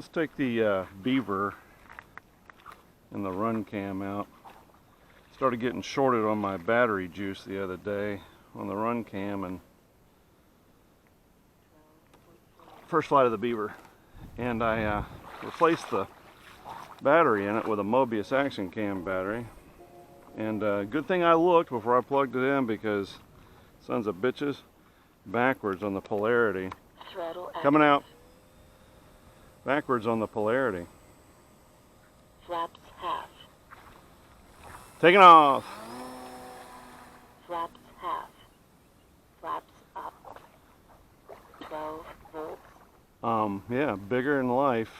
Let's take the Beaver and the run cam out. Started getting shorted on my battery juice the other day on the run cam, and first flight of the Beaver, and I replaced the battery in it with a Mobius action cam battery. And good thing I looked before I plugged it in, because sons of bitches, backwards on the polarity. Coming out backwards on the polarity. Flaps half. Taking off. Flaps half. Flaps up. 12 volts. Yeah, bigger than life.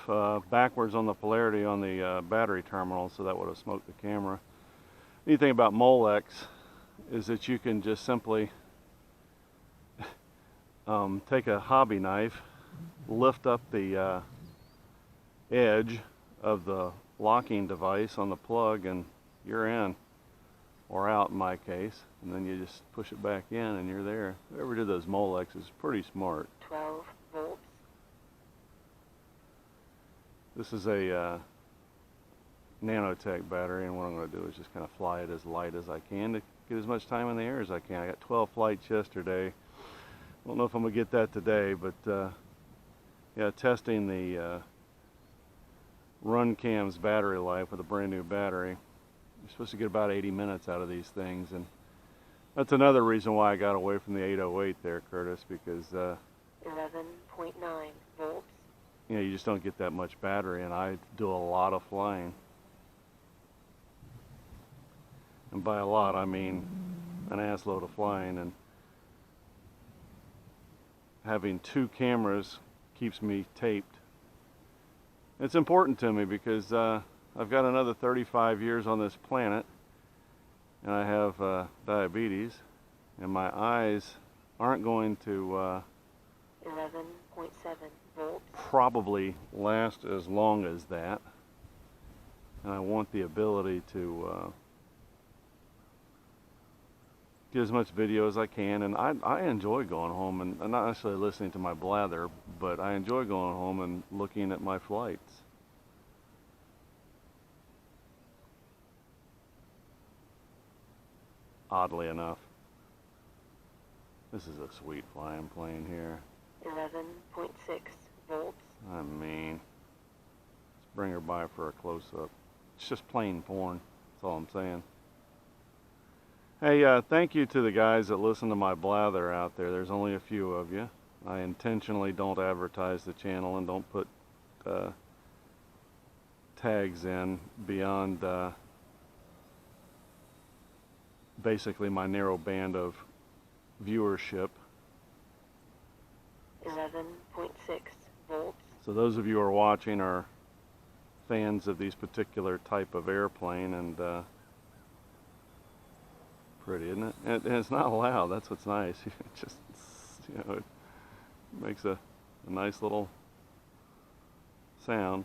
Backwards on the polarity on the battery terminal, so that would have smoked the camera. Neat thing about Molex is that you can just simply take a hobby knife, lift up the edge of the locking device on the plug, and you're in, or out in my case, and then you just push it back in and you're there. Whoever did those Molex is pretty smart. 12 volts. This is a nanotech battery, and what I'm going to do is just kind of fly it as light as I can to get as much time in the air as I can. I got 12 flights yesterday. I don't know if I'm going to get that today, but yeah, testing the run cam's battery life with a brand new battery. You're supposed to get about 80 minutes out of these things, and that's another reason why I got away from the 808 there, Curtis, because 11.9 volts. you know, you just don't get that much battery, and I do a lot of flying. And by a lot, I mean an assload of flying, and having two cameras keeps me taped. It's important to me because I've got another 35 years on this planet, and I have diabetes, and my eyes aren't going to 11.7 volts. probably last as long as that, and I want the ability to get as much video as I can. And I enjoy going home and not necessarily listening to my blather, but I enjoy going home and looking at my flights. Oddly enough, this is a sweet flying plane here. 11.6 volts. I mean, let's bring her by for a close-up. It's just plain porn, that's all I'm saying. Hey, thank you to the guys that listen to my blather out there. There's only a few of you. I intentionally don't advertise the channel and don't put tags in beyond basically my narrow band of viewership. 11.6 volts. So those of you who are watching are fans of these particular type of airplane, and pretty, isn't it? And it's not loud. That's what's nice. It just, you know, it makes a nice little sound.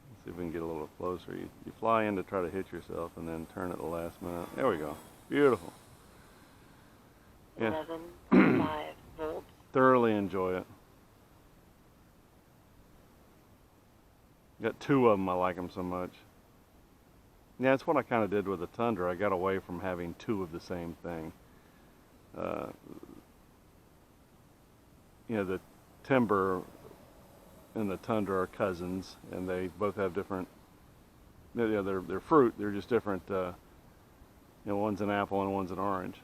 Let's see if we can get a little closer. You fly in to try to hit yourself and then turn at the last minute. There we go. Beautiful. Yeah. 11.5 volts. Thoroughly enjoy it. Got two of them. I like them so much. Yeah, that's what I kind of did with the Tundra. I got away from having two of the same thing. You know, the Timber and the Tundra are cousins, and they both have different, you know, they're fruit. They're just different, you know, one's an apple and one's an orange.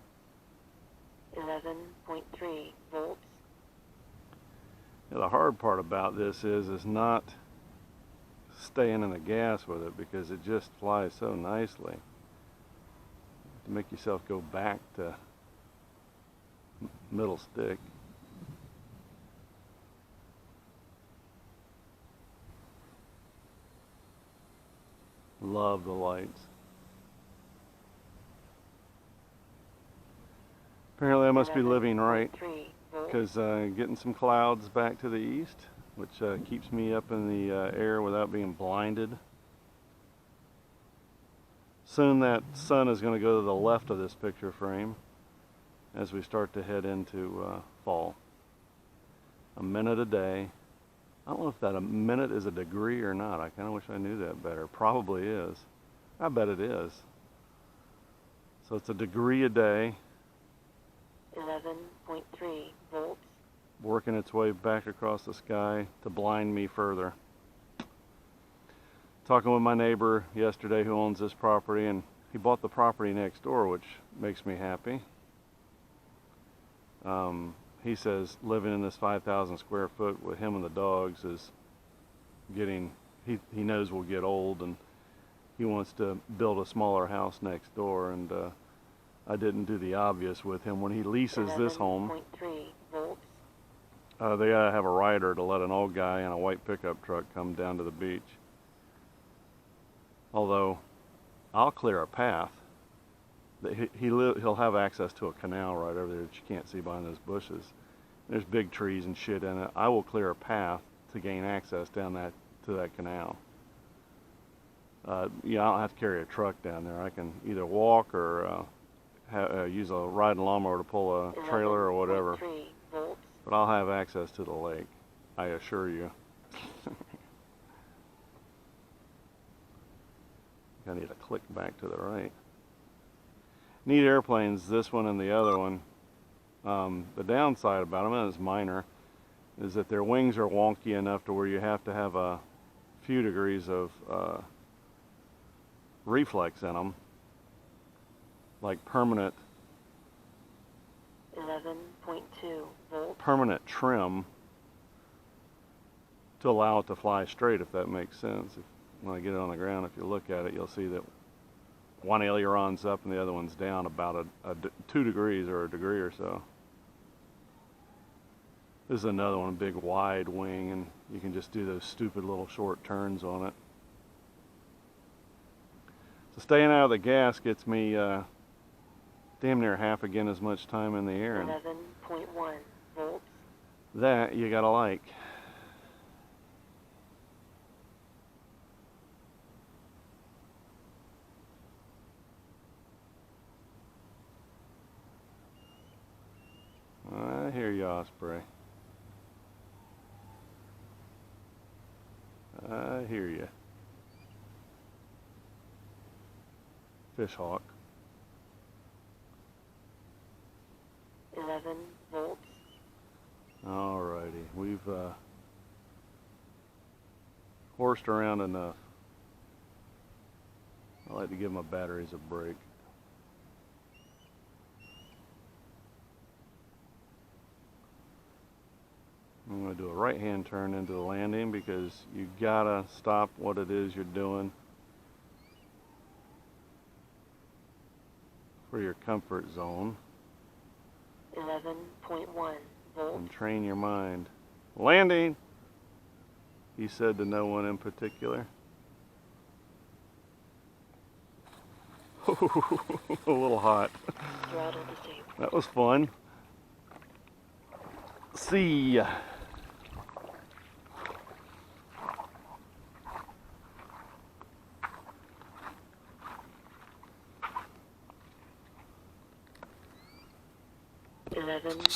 11.3 volts. You know, the hard part about this is not staying in the gas with it, because it just flies so nicely. To make yourself go back to middle stick. Love the lights. Apparently I must be living right, because getting some clouds back to the east, which keeps me up in the air without being blinded. Soon that sun is going to go to the left of this picture frame as we start to head into fall. a minute a day. I don't know if that a minute is a degree or not. I kind of wish I knew that better. Probably is. I bet it is. So it's a degree a day. 11.3 volts. Working its way back across the sky to blind me further. Talking with my neighbor yesterday who owns this property, and he bought the property next door, which makes me happy. He says living in this 5,000 square foot with him and the dogs is getting, he knows we'll get old, and he wants to build a smaller house next door, and I didn't do the obvious with him. When he leases this home, 11.3 volts. they gotta have a rider to let an old guy in a white pickup truck come down to the beach. Although, I'll clear a path. He'll have access to a canal right over there that you can't see behind those bushes. There's big trees and shit in it. I will clear a path to gain access down to that canal. Yeah, I don't have to carry a truck down there. I can either walk or use a riding lawnmower to pull a trailer or whatever. 11.3 volts. But I'll have access to the lake, I assure you. I need to click back to the right. Neat airplanes, this one and the other one. The downside about them, and it's minor, is that their wings are wonky enough to where you have to have a few degrees of reflex in them, like permanent 11.2 volts. permanent trim to allow it to fly straight, if that makes sense. When I get it on the ground, if you look at it, you'll see that one aileron's up and the other one's down about 2 degrees or a degree or so. This is another one, a big wide wing, and you can just do those stupid little short turns on it. So staying out of the gas gets me damn near half again as much time in the air, and 11.1 volts. that you gotta like. I hear you, Osprey. I hear you. Fishhawk. 11 volts. Alrighty, we've horsed around enough. I like to give my batteries a break. I'm going to do a right-hand turn into the landing because you gotta stop what it is you're doing for your comfort zone 11.1 volts. and train your mind. Landing, he said to no one in particular. A little hot. Throttle disabled. That was fun. See ya.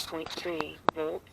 .3 volts.